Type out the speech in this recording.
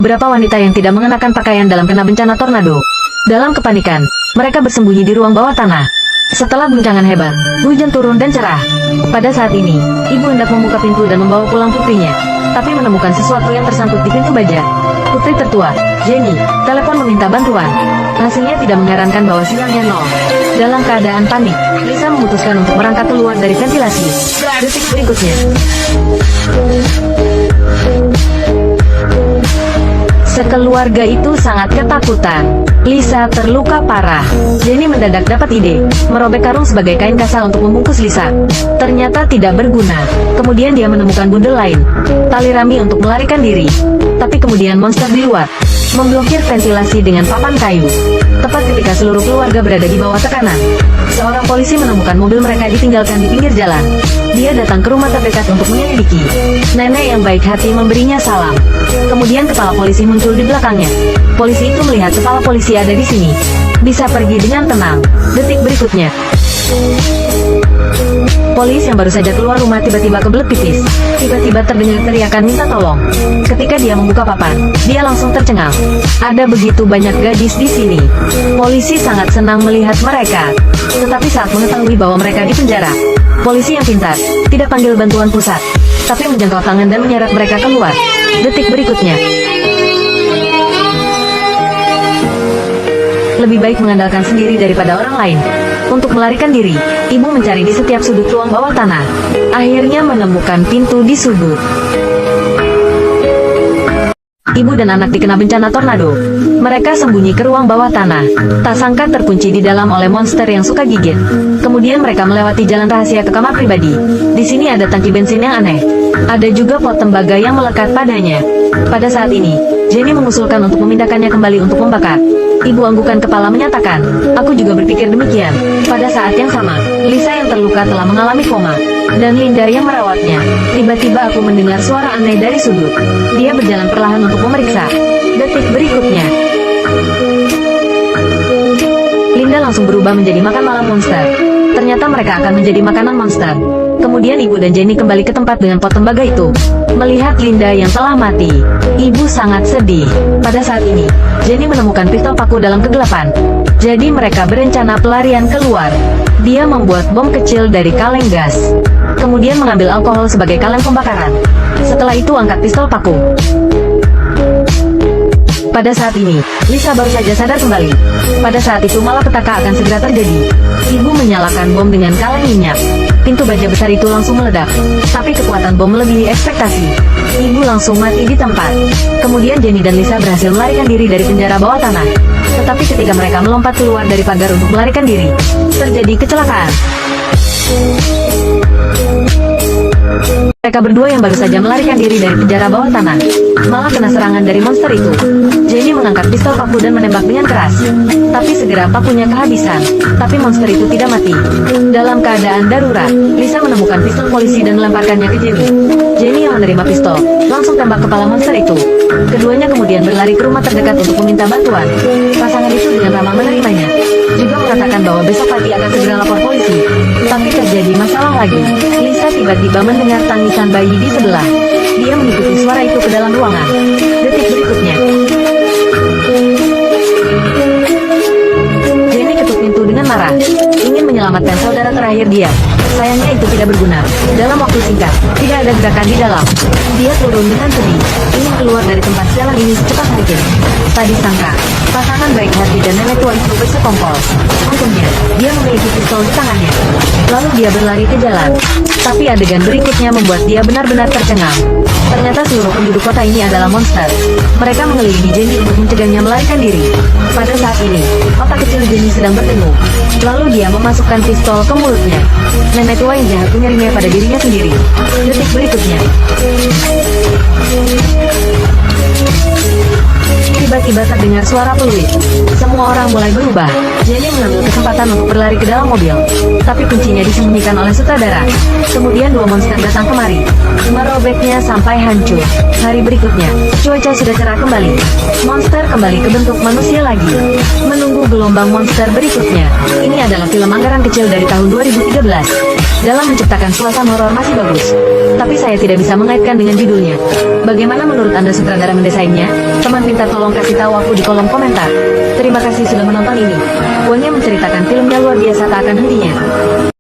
beberapa wanita yang tidak mengenakan pakaian dalam kena bencana tornado. Dalam kepanikan, mereka bersembunyi di ruang bawah tanah. Setelah guncangan hebat, hujan turun dan cerah. Pada saat ini, ibu hendak membuka pintu dan membawa pulang putrinya, tapi menemukan sesuatu yang tersangkut di pintu baja. Putri tertua, Jenny, telepon meminta bantuan. Hasilnya tidak mengherankan bahwa sinyalnya nol. Dalam keadaan panik, Lisa memutuskan untuk merangkak keluar dari ventilasi. Detik berikutnya, sekeluarga itu sangat ketakutan. Lisa terluka parah. Jenny mendadak dapat ide, merobek karung sebagai kain kasah untuk membungkus Lisa. Ternyata tidak berguna. Kemudian dia menemukan bundel lain, tali rami untuk melarikan diri. Tapi kemudian monster di luar memblokir ventilasi dengan papan kayu. Tepat ketika seluruh keluarga berada di bawah tekanan, seorang polisi menemukan mobil mereka ditinggalkan di pinggir jalan. Dia datang ke rumah terdekat untuk menyelidiki. Nenek yang baik hati memberinya salam. Kemudian kepala polisi muncul di belakangnya. Polisi itu melihat kepala polisi ada di sini. Bisa pergi dengan tenang. Detik berikutnya, polisi yang baru saja keluar rumah tiba-tiba kebelet pipis. Tiba-tiba terdengar teriakan minta tolong. Ketika dia membuka papan, dia langsung tercengang. Ada begitu banyak gadis di sini. Polisi sangat senang melihat mereka. Tetapi saat mengetahui bahwa mereka di penjara, polisi yang pintar tidak panggil bantuan pusat, tapi menjangkau tangan dan menyeret mereka keluar. Detik berikutnya, lebih baik mengandalkan sendiri daripada orang lain. Untuk melarikan diri, ibu mencari di setiap sudut ruang bawah tanah. Akhirnya menemukan pintu di sudut. Ibu dan anak dikena bencana tornado. Mereka sembunyi ke ruang bawah tanah. Tak sangka terkunci di dalam oleh monster yang suka gigit. Kemudian mereka melewati jalan rahasia ke kamar pribadi. Di sini ada tangki bensin yang aneh. Ada juga pot tembaga yang melekat padanya. Pada saat ini, Jenny mengusulkan untuk memindahkannya kembali untuk membakar. Ibu anggukan kepala menyatakan, aku juga berpikir demikian. Pada saat yang sama, Lisa yang terluka telah mengalami koma, dan Linda yang merawatnya. Tiba-tiba aku mendengar suara aneh dari sudut. Dia berjalan perlahan untuk memeriksa. Detik berikutnya, Linda langsung berubah menjadi makan malam monster. Ternyata mereka akan menjadi makanan monster. Kemudian ibu dan Jenny kembali ke tempat dengan pot tembaga itu. Melihat Linda yang telah mati, ibu sangat sedih. Pada saat ini, Jenny menemukan pistol paku dalam kegelapan. Jadi mereka berencana pelarian keluar. Dia membuat bom kecil dari kaleng gas. Kemudian mengambil alkohol sebagai kaleng pembakaran. Setelah itu angkat pistol paku. Pada saat ini, Lisa baru saja sadar kembali. Pada saat itu malapetaka akan segera terjadi. Ibu menyalakan bom dengan kaleng minyak. Pintu baja besar itu langsung meledak. Tapi kekuatan bom melebihi ekspektasi. Ibu langsung mati di tempat. Kemudian Jenny dan Lisa berhasil melarikan diri dari penjara bawah tanah. Tetapi ketika mereka melompat keluar dari pagar untuk melarikan diri, terjadi kecelakaan. Mereka berdua yang baru saja melarikan diri dari penjara bawah tanah malah kena serangan dari monster itu. Jenny mengangkat pistol paku dan menembak dengan keras. Tapi segera pakunya kehabisan. Tapi monster itu tidak mati. Dalam keadaan darurat, Lisa menemukan pistol polisi dan melemparkannya ke Jenny. Jenny yang menerima pistol langsung tembak kepala monster itu. Keduanya kemudian berlari ke rumah terdekat untuk meminta bantuan. Pasangan itu dengan ramah menerimanya, juga mengatakan bahwa besok pagi akan segera lapor polisi. Tapi terjadi masalah lagi. Lisa tiba-tiba mendengar tangisan bayi di sebelah. Dia mengikuti suara itu ke dalam ruangan. Detik berikutnya, Jenny ketuk pintu dengan marah, ingin menyelamatkan saudara terakhir dia. Sayangnya itu tidak berguna. Dalam waktu singkat, tidak ada gerakan di dalam. Dia turun dengan sedih, ingin keluar dari tempat sialan ini secepat mungkin. Tak disangka, pasangan baik hati dan nenek tua itu bersekongkol. Untungnya, dia memiliki pistol di tangannya. Lalu dia berlari ke jalan. Tapi adegan berikutnya membuat dia benar-benar tercengang. Ternyata seluruh penduduk kota ini adalah monster. Mereka mengelilingi Jenny untuk mencegahnya melarikan diri. Pada saat ini, otak kecil Jenny sedang berdengung. Lalu dia memasukkan pistol ke mulutnya. Nenek tua yang jahat menyeringnya pada dirinya sendiri. Detik berikutnya, tiba-tiba terdengar suara peluit. Semua orang mulai berubah. Jenny mengambil kesempatan untuk berlari ke dalam mobil. Tapi kuncinya disembunyikan oleh sutradara. Kemudian dua monster datang kemari, merobeknya sampai hancur. Hari berikutnya, cuaca sudah cerah kembali. Monster kembali ke bentuk manusia lagi. Menunggu gelombang monster berikutnya. Ini adalah film anggaran kecil dari tahun 2013. dalam menciptakan suasana horor masih bagus. Tapi saya tidak bisa mengaitkan dengan judulnya. Bagaimana menurut Anda sutradara mendesainnya? Teman pintar tolong kasih tahu aku di kolom komentar. Terima kasih sudah menonton ini. Wonnya menceritakan filmnya luar biasa tak akan hentinya.